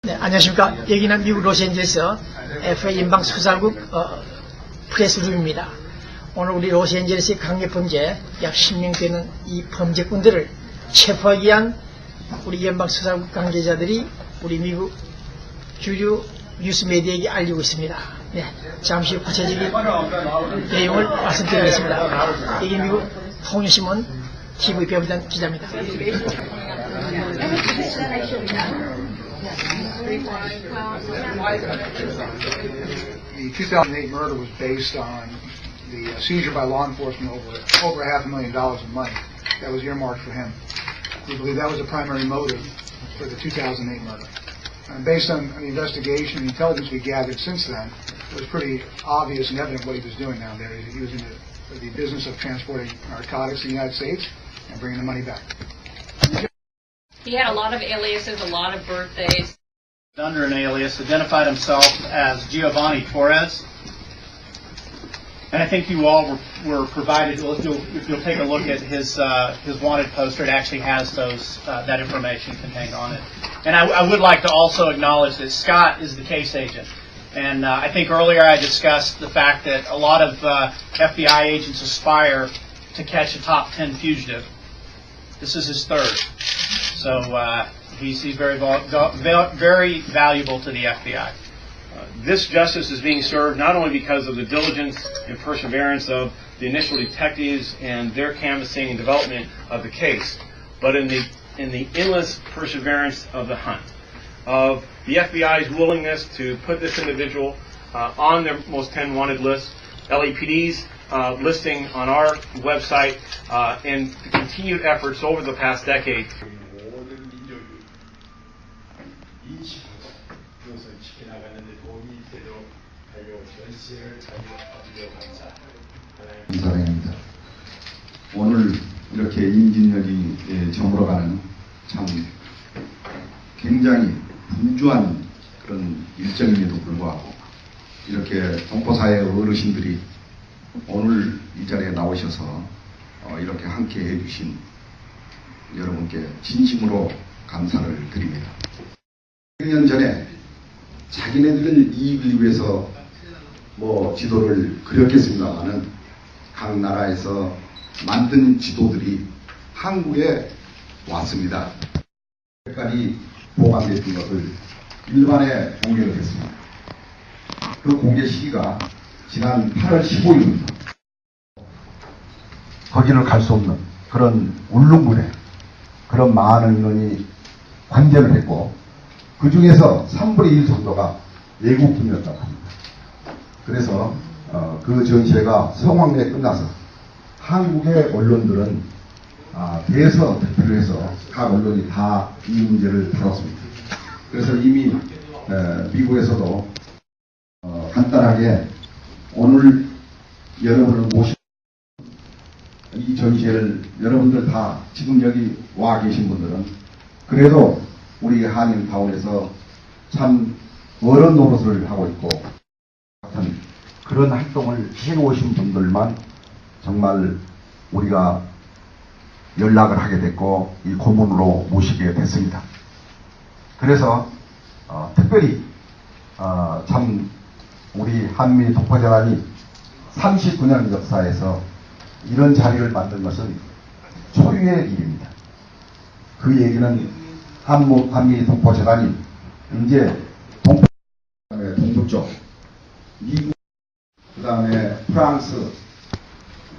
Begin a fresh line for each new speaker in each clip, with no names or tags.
네, 안녕하십니까. 여기는 미국 로스앤젤레스 FA 연방수사국 프레스룸입니다. 오늘 우리 로스앤젤레스의 강력범죄 약 10명 되는 이 범죄꾼들을 체포하기 위한 우리 연방수사국 관계자들이 우리 미국 주류 뉴스메디어에게 알리고 있습니다. 네, 잠시 후 구체적인 내용을 말씀드리겠습니다. 여기 미국 통일신문 TV 배우단 기자입니다.
The 2008 murder was based on the seizure by law enforcement over $500,000 in money that was earmarked for him. We believe that was the primary motive for the 2008 murder. And based on the investigation and the intelligence we gathered since then, it was pretty obvious and evident what he was doing down there. He was in the business of transporting narcotics in the United States and bringing the money back.
He had a lot of aliases, a lot of birthdays.
Under an alias, identified himself as Giovanni Torres. And I think you all were provided, if you'll take a look at his wanted poster, it actually has that information contained on it. And I would like to also acknowledge that Scott is the case agent. And I think earlier I discussed the fact that a lot of FBI agents aspire to catch a top 10 fugitive. This is his third. So he's very valuable to the FBI.
This justice is being served not only because of the diligence and perseverance of the initial detectives and their canvassing and development of the case, but in the endless perseverance of the hunt, of the FBI's willingness to put this individual on their most 10 wanted list, LAPD's listing on our website, and the continued efforts over the past decade.
감사합니다. 오늘 이렇게 임진년이 저물어가는 참 굉장히 분주한 그런 일정임에도 불구하고 이렇게 동포사회 어르신들이 오늘 이 자리에 나오셔서 이렇게 함께 해주신 여러분께 진심으로 감사를 드립니다. 100년 전에 자기네들 이익을 위해서 지도를 그렸겠습니다만은 각 나라에서 만든 지도들이 한국에 왔습니다. 색깔이 보관됐던 것을 일반에 공개를 했습니다. 그 공개 시기가 지난 8월 15일입니다. 거기를 갈 수 없는 그런 울릉군에 그런 많은 인원이 관전을 했고 그 중에서 3분의 1 정도가 외국인이었다고 합니다. 그래서 그 전시회가 성황리에 끝나서 한국의 언론들은 대서 대표를 해서 각 언론이 다 이 문제를 다뤘습니다. 그래서 이미 미국에서도 간단하게 오늘 여러분을 모신 이 전시회를 여러분들 다 지금 여기 와 계신 분들은 그래도 우리 한인타운에서 참 어른 노릇을 하고 있고 같은 그런 활동을 해놓으신 분들만 정말 우리가 연락을 하게 됐고 이 고문으로 모시게 됐습니다. 그래서 특별히 참 우리 한미 동포재단이 39년 역사에서 이런 자리를 만든 것은 초유의 일입니다. 그 얘기는 한미 동포재단이 이제 동부 쪽 미국 그 다음에 프랑스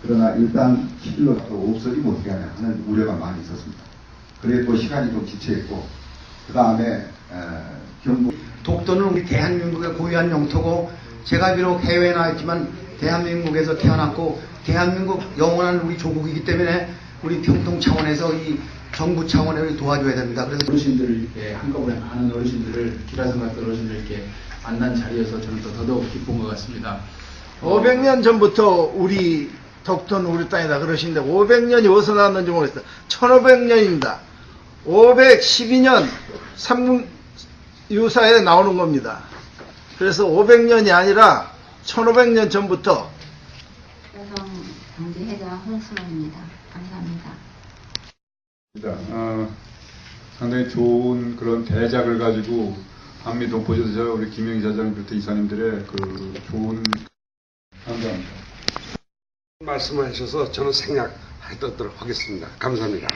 그러나 일단 히틀러도 없어지면 어떻게 하냐 하는 우려가 많이 있었습니다. 그래도 시간이 좀 지체했고 그 다음에 경북
독도는 우리 대한민국의 고유한 영토고 제가 비록 해외에 나와 있지만 대한민국에서 태어났고 대한민국 영원한 우리 조국이기 때문에 우리 평통 차원에서 이 정부 차원에 도와줘야 됩니다. 그래서
어르신들을 이렇게 한꺼번에 많은 어르신들을 기라성 같은 어르신들을 이렇게 만난 자리여서 저는 더더욱 기쁜 것 같습니다.
500년 전부터 우리 독도는 우리 땅이다 그러시는데 500년이 어디서 나왔는지 모르겠어요. 1500년입니다. 512년 삼국유사에 나오는 겁니다. 그래서 500년이 아니라 1500년 전부터
여성 경제회장 홍수만입니다. 감사합니다.
상당히 좋은 그런 대작을 가지고 한미 동포지사 우리 김영희 사장 비롯해 이사님들의 그 좋은 감사합니다.
말씀을 하셔서 저는 생략하도록 하겠습니다. 감사합니다.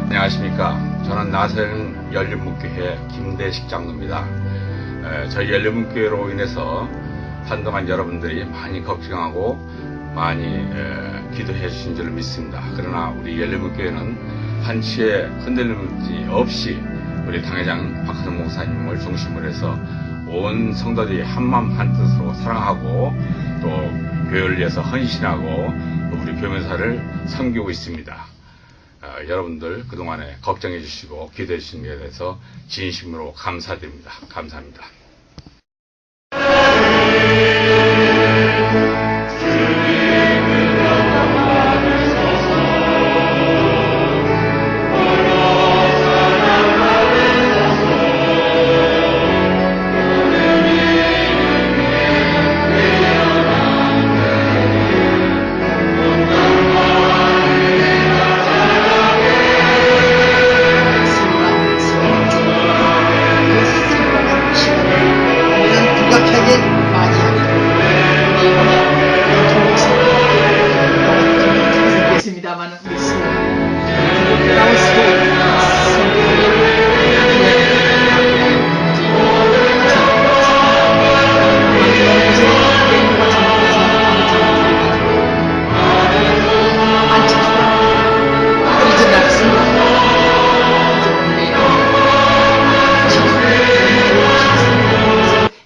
안녕하십니까. 저는 나서영 연륜문교회 김대식 장로입니다. 저희 연륜문교회로 인해서 한동안 여러분들이 많이 걱정하고 많이 기도해 주신 줄 믿습니다. 그러나 우리 연륜문교회는 한치의 흔들림이 없이 우리 당회장 박하정 목사님을 중심으로 해서 온 성도들이 한마음 한뜻으로 사랑하고 또 교회를 위해서 헌신하고 또 우리 교면사를 섬기고 있습니다. 여러분들 그동안에 걱정해 주시고 기도해 주신 것에 대해서 진심으로 감사드립니다. 감사합니다.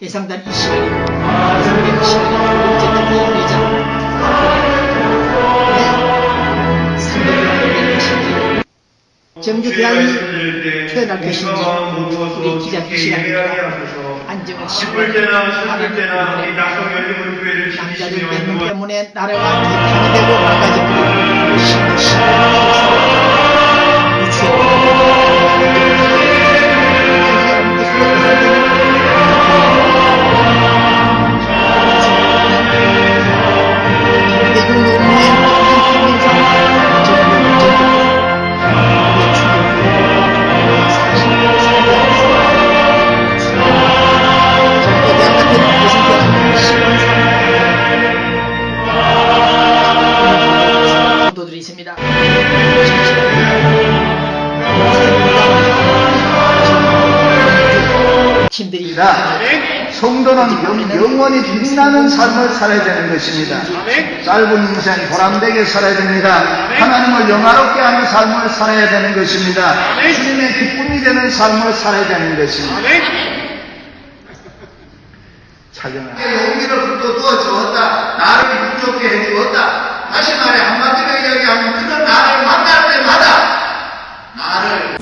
예상단 이 시간이 예상되는 시간이 어쨌든 이 회장 상대를 것인지 정규대안이 태어날 것인지 우리 기자 이 시간입니다. 안정은 시간 남자들 뺏는 때문에 나라가 개판이 되고 망가져버리고 신의 시간이 도들이 있습니다. 팀들이
성도는 영원히 빛나는 삶을 살아야 되는 것입니다. 짧은 인생 보람되게 살아야 됩니다. 하나님을 영화롭게 하는 삶을 살아야 되는 것입니다. 주님의 기쁨이 되는 삶을 살아야 되는 것입니다. 차경아 용기를 불러두어 주었다. 나를 부족해 해 주었다. 다시 말해 한마디로 이야기하면 그는 나를 만날 때마다 나를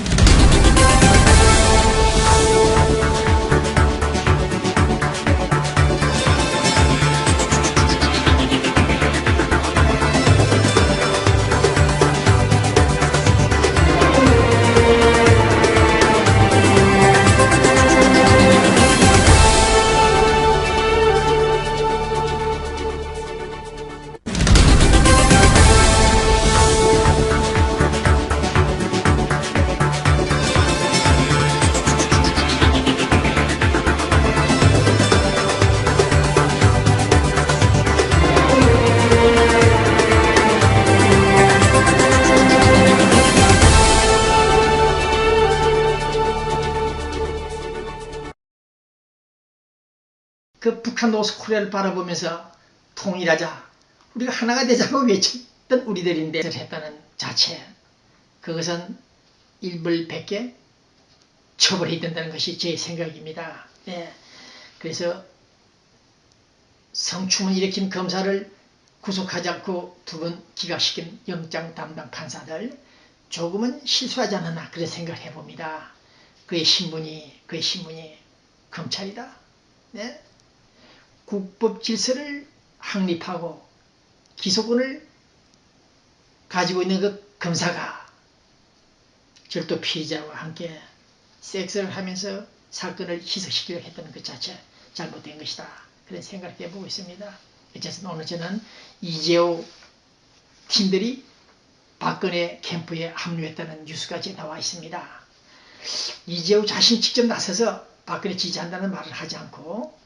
그 북한 노스코리아를 바라보면서 통일하자, 우리가 하나가 되자고 외쳤던 우리들인데 했다는 자체, 그것은 일벌백계 처벌해야 된다는 것이 제 생각입니다. 네. 그래서 성추문 일으킨 검사를 구속하지 않고 두 번 기각시킨 영장 담당 판사들 조금은 실수하지 않았나 그런 생각을 해봅니다. 그의 신분이 검찰이다. 네? 국법 질서를 확립하고 기소권을 가지고 있는 그 검사가 절도 피의자와 함께 섹스를 하면서 사건을 희석시키려고 했다는 것 자체 잘못된 것이다. 그런 생각을 해보고 있습니다. 어쨌든 오늘 저는 이재호 팀들이 박근혜 캠프에 합류했다는 뉴스까지 나와 있습니다. 이재호 자신 직접 나서서 박근혜 지지한다는 말을 하지 않고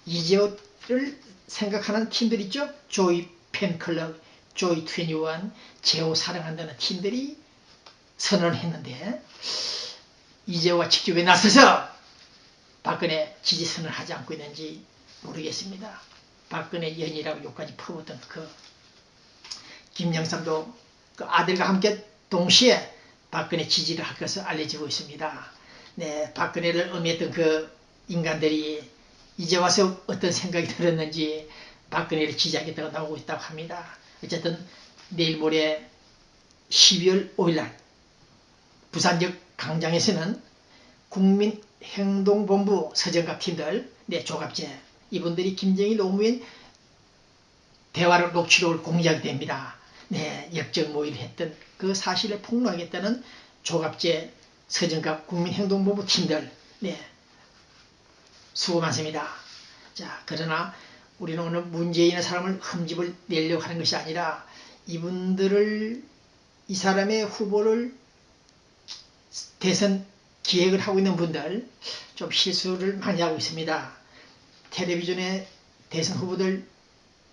이재호를 생각하는 팀들 있죠. 조이 팬클럽, 조이 21, 재호 사랑한다는 팀들이 선언을 했는데 이재호가 직접 왜 나서서 박근혜 지지 선언을 하지 않고 있는지 모르겠습니다. 박근혜 연이라고 욕까지 퍼붓던 그 김영삼도 그 아들과 함께 동시에 박근혜 지지를 할 것을 알려지고 있습니다. 네, 박근혜를 음해했던 그 인간들이 이제 와서 어떤 생각이 들었는지 박근혜를 지지하겠다고 나오고 있다고 합니다. 어쨌든 내일 모레 12월 5일날 부산역 광장에서는 국민행동본부 서정갑 팀들, 네, 조갑제 이분들이 김정일 노무현 대화를 녹취록을 공개하게 됩니다. 네, 역적 모의를 했던 그 사실을 폭로하겠다는 조갑제 서정갑 국민행동본부 팀들, 네, 수고 많습니다. 자, 그러나 우리는 오늘 문재인의 사람을 흠집을 내려고 하는 것이 아니라 이분들을, 이 사람의 후보를 대선 기획을 하고 있는 분들 좀 실수를 많이 하고 있습니다. 텔레비전에 대선 후보들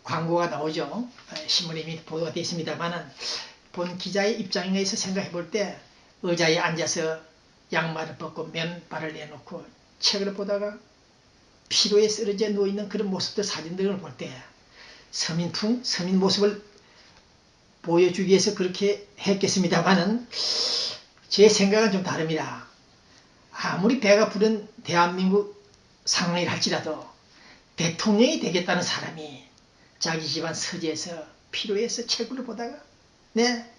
광고가 나오죠. 신문에 이미 보도가 되어 있습니다만 본 기자의 입장에서 생각해 볼 때 의자에 앉아서 양말을 벗고 맨발을 내놓고 책을 보다가 피로에 쓰러져 누워있는 그런 모습들, 사진들을 볼 때 서민풍, 서민 모습을 보여주기 위해서 그렇게 했겠습니다만은 제 생각은 좀 다릅니다. 아무리 배가 부른 대한민국 상황이라 할지라도 대통령이 되겠다는 사람이 자기 집안 서재에서 피로해서 책을 보다가, 네,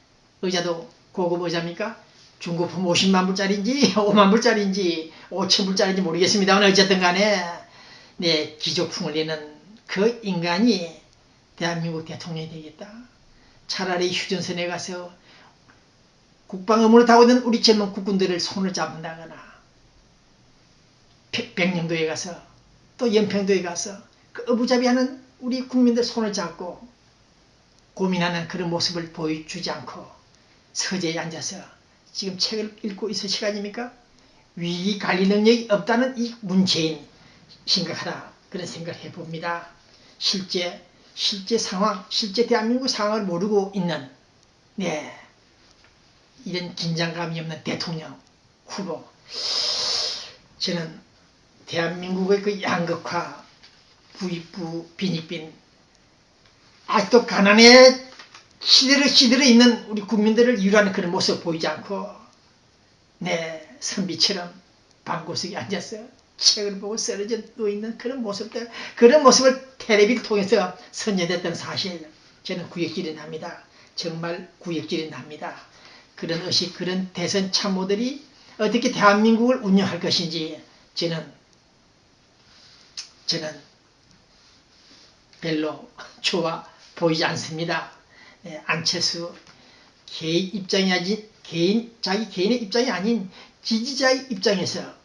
의자도 고급 의자입니까? 중고품 50만 불짜리인지 5만 불짜리인지 5천 불짜리인지 모르겠습니다만 어쨌든 간에 네, 기조풍을 내는 그 인간이 대한민국 대통령이 되겠다. 차라리 휴전선에 가서 국방 의무를 다하고 있는 우리 젊은 국군들을 손을 잡는다거나 백령도에 가서 또 연평도에 가서 그 어부잡이하는 우리 국민들 손을 잡고 고민하는 그런 모습을 보여주지 않고 서재에 앉아서 지금 책을 읽고 있을 시간입니까? 위기 관리 능력이 없다는 이 문재인 심각하다, 그런 생각을 해봅니다. 실제 상황, 실제 대한민국 상황을 모르고 있는, 네, 이런 긴장감이 없는 대통령 후보. 저는 대한민국의 그 양극화, 부익부, 빈익빈, 아직도 가난에 시들어 있는 우리 국민들을 위로하는 그런 모습 보이지 않고, 네, 선비처럼 방구석에 앉아서 책을 보고 쓰러져 누워있는 그런 모습들, 그런 모습을 텔레비를 통해서 선전했던 사실, 저는 구역질이 납니다. 정말 구역질이 납니다. 그런 의식, 그런 대선 참모들이 어떻게 대한민국을 운영할 것인지 저는 별로 좋아 보이지 않습니다. 네, 안철수 개인 입장이 아닌, 자기 개인의 입장이 아닌 지지자의 입장에서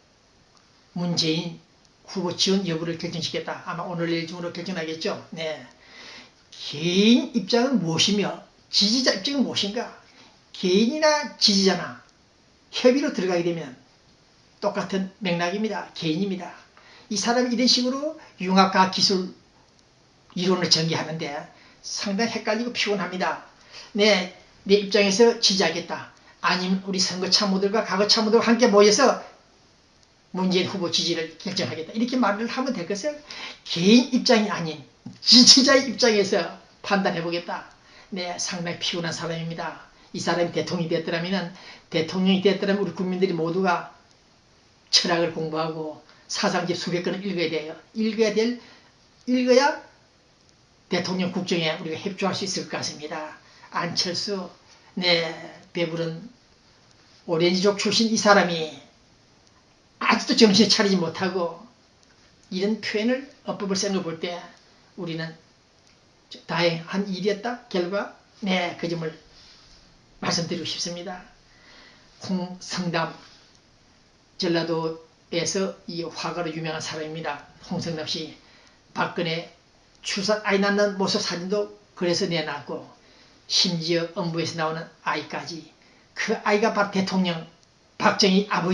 문재인 후보 지원 여부를 결정시켰다. 아마 오늘 내일 중으로 결정하겠죠. 네. 개인 입장은 무엇이며 지지자 입장은 무엇인가? 개인이나 지지자나 협의로 들어가게 되면 똑같은 맥락입니다. 개인입니다. 이 사람이 이런 식으로 융합과학 기술 이론을 전개하는데 상당히 헷갈리고 피곤합니다. 내 입장에서 지지하겠다. 아니면 우리 선거 참모들과 과거 참모들과 함께 모여서 문재인 후보 지지를 결정하겠다. 이렇게 말을 하면 될 것을 개인 입장이 아닌 지지자의 입장에서 판단해 보겠다. 네, 상당히 피곤한 사람입니다. 이 사람이 대통령이 됐더라면 우리 국민들이 모두가 철학을 공부하고 사상집 수백 권을 읽어야 돼요. 읽어야 대통령 국정에 우리가 협조할 수 있을 것 같습니다. 안철수, 네, 배부른 오렌지족 출신 이 사람이 아직도 정신을 차리지 못하고 이런 표현을 어법을 쓴 걸 볼 때 우리는 다행한 일이었다. 결과, 네, 그 점을 말씀드리고 싶습니다. 홍성담, 전라도에서 이 화가로 유명한 사람입니다. 홍성담 씨, 박근혜 출산 아이 낳는 모습 사진도 그래서 내놨고 심지어 업무에서 나오는 아이까지, 그 아이가 바로 대통령 박정희 아버지